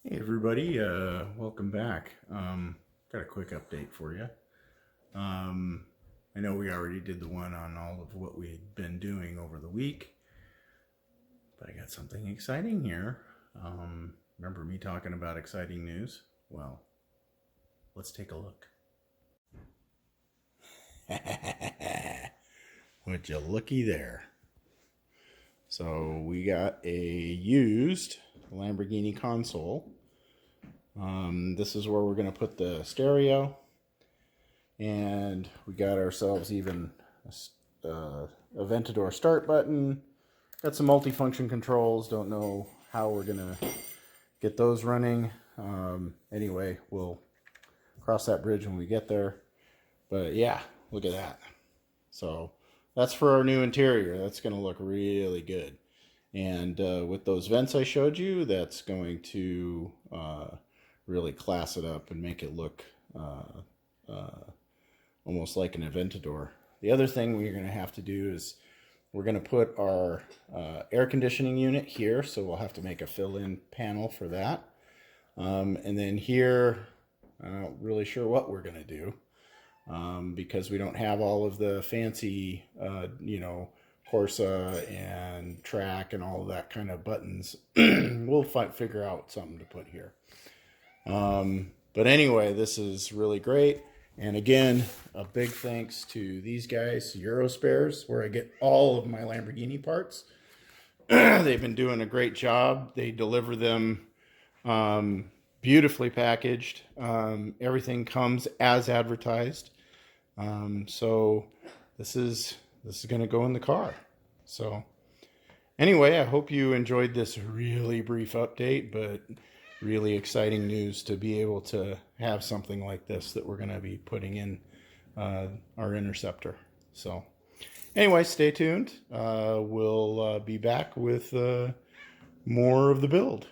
Hey everybody, welcome back. Got a quick update for you. I know we already did the one on all of what we've been doing over the week, but I got something exciting here. Remember me talking about exciting news? Well, let's take a look. Would you looky there? So we got a used Lamborghini console. This is where we're going to put the stereo, and we got ourselves even a Aventador start button. Got some multifunction controls. Don't know how we're going to get those running. Anyway, we'll cross that bridge when we get there. But yeah, look at that. So that's for our new interior. That's going to look really good. And with those vents I showed you, that's going to really class it up and make it look almost like an Aventador. The other thing we're going to have to do is we're going to put our air conditioning unit here, so we'll have to make a fill-in panel for that. And then here, I'm not really sure what we're going to do because we don't have all of the fancy, Corsa and track and all of that kind of buttons. We'll figure out something to put here. But anyway, this is really great. And again, a big thanks to these guys, Eurospares, where I get all of my Lamborghini parts. They've been doing a great job. They deliver them beautifully packaged. Everything comes as advertised. So this is going to go in the car. So anyway, I hope you enjoyed this really brief update, but really exciting news to be able to have something like this that we're going to be putting in our Interceptor. So anyway, stay tuned. We'll be back with more of the build.